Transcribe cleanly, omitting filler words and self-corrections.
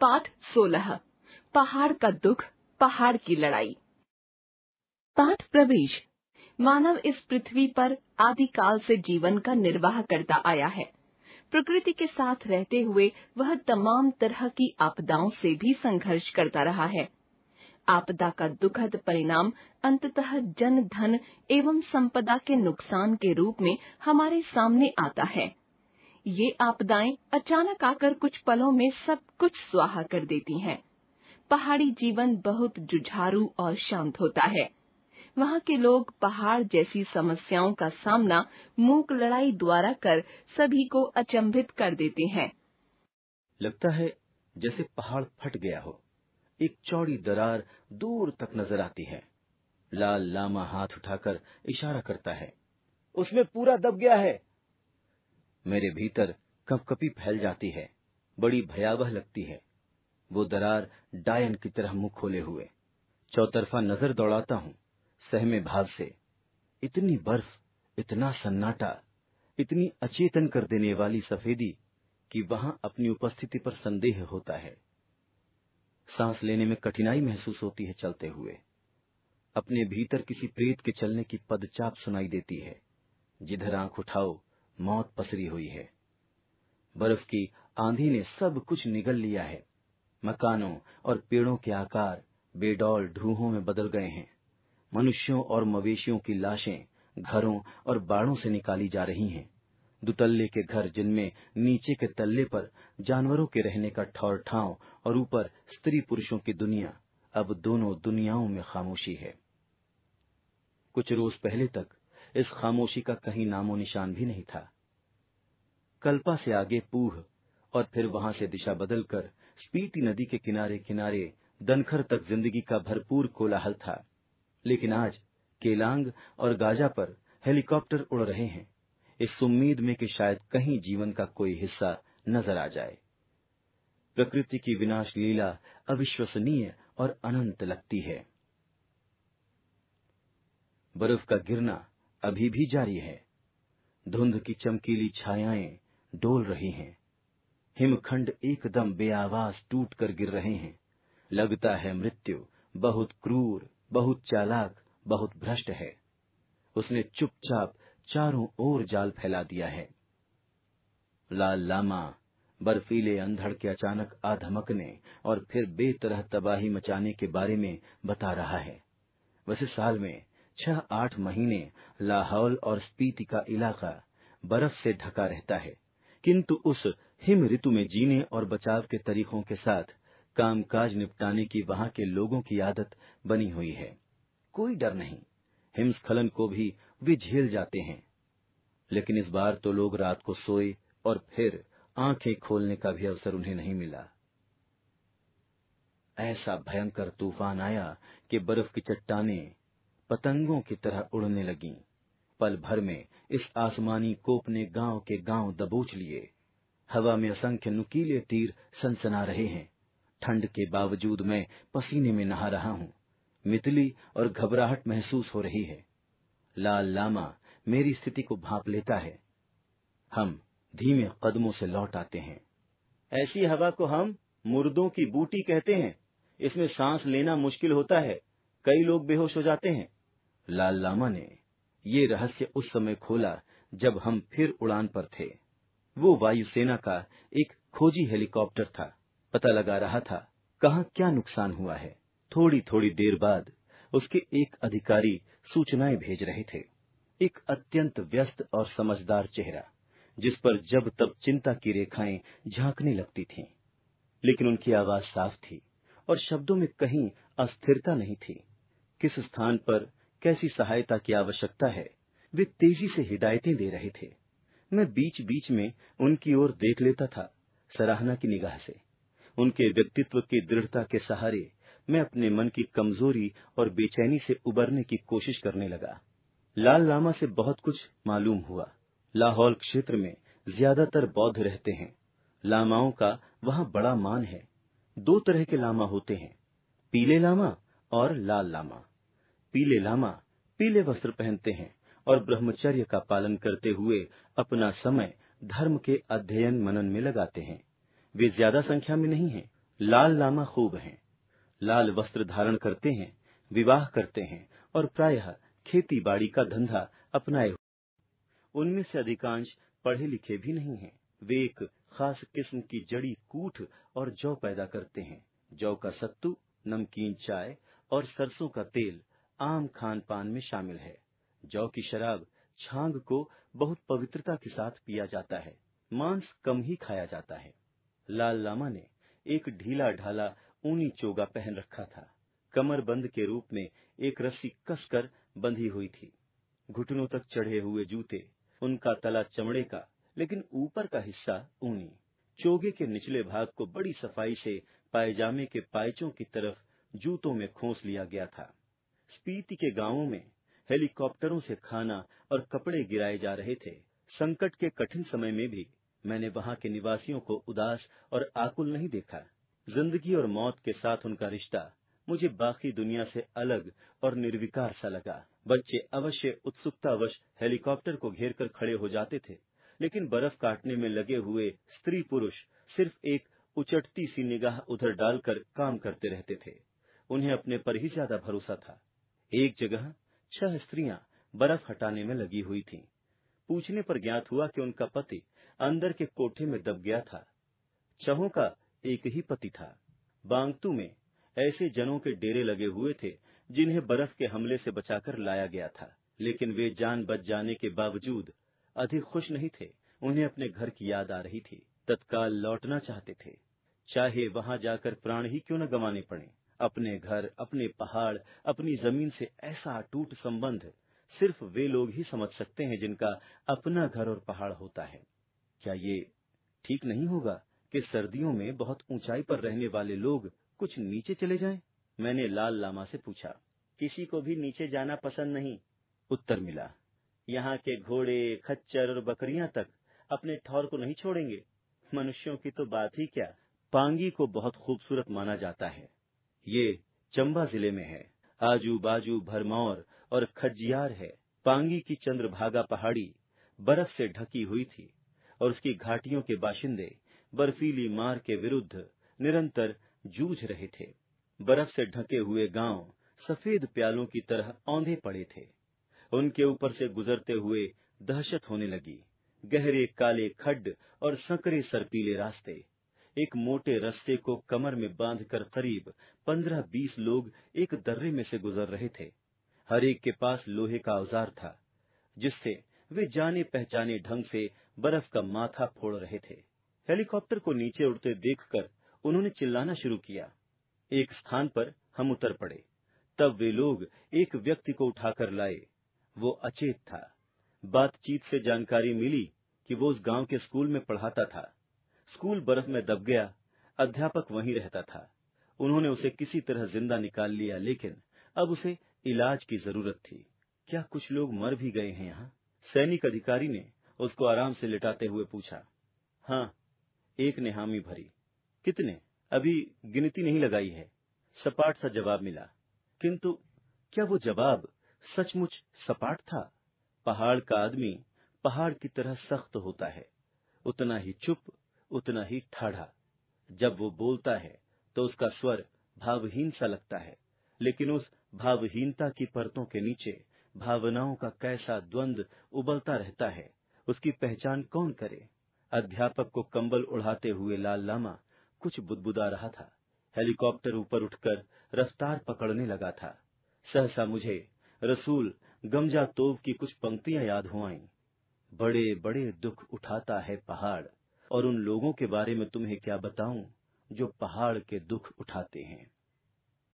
पाठ 16 पहाड़ का दुख, पहाड़ की लड़ाई। पाठ प्रवेश। मानव इस पृथ्वी पर आदिकाल से जीवन का निर्वाह करता आया है। प्रकृति के साथ रहते हुए वह तमाम तरह की आपदाओं से भी संघर्ष करता रहा है। आपदा का दुखद परिणाम अंततः जन धन एवं संपदा के नुकसान के रूप में हमारे सामने आता है। ये आपदाएं अचानक आकर कुछ पलों में सब कुछ स्वाहा कर देती हैं। पहाड़ी जीवन बहुत जुझारू और शांत होता है। वहाँ के लोग पहाड़ जैसी समस्याओं का सामना मूक लड़ाई द्वारा कर सभी को अचंभित कर देते हैं। लगता है जैसे पहाड़ फट गया हो। एक चौड़ी दरार दूर तक नजर आती है। लाल लामा हाथ उठाकर इशारा करता है। उसमें पूरा दब गया है। मेरे भीतर कंपकपी फैल जाती है। बड़ी भयावह लगती है। वो दरार डायन की तरह मुंह खोले हुए। चौतरफा नजर दौड़ाता हूँ सहमे भाव से। इतनी बर्फ, इतना सन्नाटा, इतनी अचेतन कर देने वाली सफेदी कि वहां अपनी उपस्थिति पर संदेह होता है। सांस लेने में कठिनाई महसूस होती है चलते हुए। अपने भीतर किसी प्रेत के चलने की पदचाप सुनाई देती है। जिधर आंख उठाओ मौत पसरी हुई है। बर्फ की आंधी ने सब कुछ निगल लिया है। मकानों और पेड़ों के आकार बेडौल ढूहों में बदल गए हैं। मनुष्यों और मवेशियों की लाशें घरों और बाड़ों से निकाली जा रही हैं। दुतल्ले के घर जिनमें नीचे के तल्ले पर जानवरों के रहने का ठौर ठांव और ऊपर स्त्री पुरुषों की दुनिया, अब दोनों दुनियाओं में खामोशी है। कुछ रोज पहले तक इस खामोशी का कहीं नामो निशान भी नहीं था। कल्पा से आगे पूह और फिर वहां से दिशा बदलकर स्पीति नदी के किनारे किनारे दनखर तक जिंदगी का भरपूर कोलाहल था। लेकिन आज केलांग और गाजा पर हेलीकॉप्टर उड़ रहे हैं, इस उम्मीद में कि शायद कहीं जीवन का कोई हिस्सा नजर आ जाए। प्रकृति की विनाश लीला अविश्वसनीय और अनंत लगती है। बर्फ का गिरना अभी भी जारी है। धुंध की चमकीली छायाएं डोल रही हैं। हिमखंड एकदम बेआवाज टूट कर गिर रहे हैं। लगता है मृत्यु बहुत क्रूर, बहुत चालाक, बहुत भ्रष्ट है। उसने चुपचाप चारों ओर जाल फैला दिया है। लाल लामा बर्फीले अंधड़ के अचानक आ धमकने और फिर बेतरह तबाही मचाने के बारे में बता रहा है। वैसे साल में 6-8 महीने लाहौल और स्पीति का इलाका बर्फ से ढका रहता है, किंतु उस हिम ऋतु में जीने और बचाव के तरीकों के साथ कामकाज निपटाने की वहां के लोगों की आदत बनी हुई है। कोई डर नहीं, हिमस्खलन को भी वे झेल जाते हैं। लेकिन इस बार तो लोग रात को सोए और फिर आंखें खोलने का भी अवसर उन्हें नहीं मिला। ऐसा भयंकर तूफान आया कि बर्फ की चट्टानें पतंगों की तरह उड़ने लगीं। पल भर में इस आसमानी कोप ने गांव के गांव दबोच लिए। हवा में असंख्य नुकीले तीर सनसना रहे हैं। ठंड के बावजूद मैं पसीने में नहा रहा हूँ। मितली और घबराहट महसूस हो रही है। लाल लामा मेरी स्थिति को भांप लेता है। हम धीमे कदमों से लौट आते हैं। ऐसी हवा को हम मुर्दों की बूटी कहते हैं। इसमें सांस लेना मुश्किल होता है। कई लोग बेहोश हो जाते हैं। लाल लामा ने ये रहस्य उस समय खोला जब हम फिर उड़ान पर थे। वो वायुसेना का एक खोजी हेलीकॉप्टर था। पता लगा रहा था कहाँ क्या नुकसान हुआ है। थोड़ी थोड़ी देर बाद उसके एक अधिकारी सूचनाएं भेज रहे थे। एक अत्यंत व्यस्त और समझदार चेहरा, जिस पर जब तब चिंता की रेखाएं झांकने लगती थीं। लेकिन उनकी आवाज साफ थी और शब्दों में कहीं अस्थिरता नहीं थी। किस स्थान पर कैसी सहायता की आवश्यकता है, वे तेजी से हिदायतें दे रहे थे। मैं बीच बीच में उनकी ओर देख लेता था, सराहना की निगाह से। उनके व्यक्तित्व की दृढ़ता के सहारे मैं अपने मन की कमजोरी और बेचैनी से उबरने की कोशिश करने लगा। लाल लामा से बहुत कुछ मालूम हुआ। लाहौल क्षेत्र में ज्यादातर बौद्ध रहते हैं। लामाओं का वहां बड़ा मान है। 2 तरह के लामा होते हैं, पीले लामा और लाल लामा। पीले लामा पीले वस्त्र पहनते हैं और ब्रह्मचर्य का पालन करते हुए अपना समय धर्म के अध्ययन मनन में लगाते हैं। वे ज्यादा संख्या में नहीं हैं, लाल लामा खूब हैं, लाल वस्त्र धारण करते हैं, विवाह करते हैं और प्रायः खेती बाड़ी का धंधा अपनाए। उनमें से अधिकांश पढ़े लिखे भी नहीं हैं। वे एक खास किस्म की जड़ी कूठ और जौ पैदा करते हैं। जौ का सत्तू, नमकीन चाय और सरसों का तेल आम खान पान में शामिल है। जौ की शराब छांग को बहुत पवित्रता के साथ पिया जाता है। मांस कम ही खाया जाता है। लाल लामा ने एक ढीला ढाला ऊनी चोगा पहन रखा था। कमरबंद के रूप में एक रस्सी कसकर बंधी हुई थी। घुटनों तक चढ़े हुए जूते, उनका तला चमड़े का, लेकिन ऊपर का हिस्सा ऊनी। चोगे के निचले भाग को बड़ी सफाई से पायजामे के पायचों की तरफ जूतों में खोस लिया गया था। स्पीति के गांवों में हेलीकॉप्टरों से खाना और कपड़े गिराए जा रहे थे। संकट के कठिन समय में भी मैंने वहां के निवासियों को उदास और आकुल नहीं देखा। जिंदगी और मौत के साथ उनका रिश्ता मुझे बाकी दुनिया से अलग और निर्विकार सा लगा। बच्चे अवश्य उत्सुकतावश हेलीकॉप्टर को घेरकर खड़े हो जाते थे, लेकिन बर्फ काटने में लगे हुए स्त्री पुरुष सिर्फ एक उचटती सी निगाह उधर डालकर काम करते रहते थे। उन्हें अपने पर ही ज्यादा भरोसा था। एक जगह 6 स्त्रियां बर्फ हटाने में लगी हुई थीं। पूछने पर ज्ञात हुआ कि उनका पति अंदर के कोठे में दब गया था। छहों का एक ही पति था। बांगतू में ऐसे जनों के डेरे लगे हुए थे जिन्हें बर्फ के हमले से बचाकर लाया गया था, लेकिन वे जान बच जाने के बावजूद अधिक खुश नहीं थे। उन्हें अपने घर की याद आ रही थी। तत्काल लौटना चाहते थे, चाहे वहां जाकर प्राण ही क्यों न गंवाने पड़े। अपने घर, अपने पहाड़, अपनी जमीन से ऐसा अटूट संबंध सिर्फ वे लोग ही समझ सकते हैं जिनका अपना घर और पहाड़ होता है। क्या ये ठीक नहीं होगा कि सर्दियों में बहुत ऊंचाई पर रहने वाले लोग कुछ नीचे चले जाएं? मैंने लाल लामा से पूछा। किसी को भी नीचे जाना पसंद नहीं, उत्तर मिला। यहाँ के घोड़े, खच्चर और बकरियां तक अपने ठौर को नहीं छोड़ेंगे। मनुष्यों की तो बात ही क्या। पांगी को बहुत खूबसूरत माना जाता है। ये चंबा जिले में है। आजू बाजू भरमौर और खज्जियार है। पांगी की चंद्रभागा पहाड़ी बर्फ से ढकी हुई थी और उसकी घाटियों के बाशिंदे बर्फीली मार के विरुद्ध निरंतर जूझ रहे थे। बर्फ से ढके हुए गांव सफेद प्यालों की तरह औंधे पड़े थे। उनके ऊपर से गुजरते हुए दहशत होने लगी। गहरे काले खड्ड और संकरे सरपीले रास्ते। एक मोटे रस्ते को कमर में बांधकर करीब 15-20 लोग एक दर्रे में से गुजर रहे थे। हर एक के पास लोहे का औजार था, जिससे वे जाने पहचाने ढंग से बर्फ का माथा फोड़ रहे थे। हेलीकॉप्टर को नीचे उड़ते देखकर उन्होंने चिल्लाना शुरू किया। एक स्थान पर हम उतर पड़े। तब वे लोग एक व्यक्ति को उठाकर लाए। वो अचेत था। बातचीत से जानकारी मिली कि वो उस गांव के स्कूल में पढ़ाता था। स्कूल बर्फ में दब गया। अध्यापक वहीं रहता था। उन्होंने उसे किसी तरह जिंदा निकाल लिया, लेकिन अब उसे इलाज की जरूरत थी। क्या कुछ लोग मर भी गए हैं यहाँ? सैनिक अधिकारी ने उसको आराम से लिटाते हुए पूछा। हाँ, एक ने हामी भरी। कितने? अभी गिनती नहीं लगाई है, सपाट सा जवाब मिला। किंतु क्या वो जवाब सचमुच सपाट था? पहाड़ का आदमी पहाड़ की तरह सख्त होता है, उतना ही चुप, उतना ही ठाढ़ा। जब वो बोलता है तो उसका स्वर भावहीन सा लगता है, लेकिन उस भावहीनता की परतों के नीचे भावनाओं का कैसा द्वंद्व उबलता रहता है, उसकी पहचान कौन करे? अध्यापक को कंबल उड़ाते हुए लाल लामा कुछ बुदबुदा रहा था। हेलीकॉप्टर ऊपर उठकर रफ्तार पकड़ने लगा था। सहसा मुझे रसूल गमजा तोव की कुछ पंक्तियां याद हो आईं। बड़े बड़े दुख उठाता है पहाड़, और उन लोगों के बारे में तुम्हें क्या बताऊं जो पहाड़ के दुख उठाते हैं।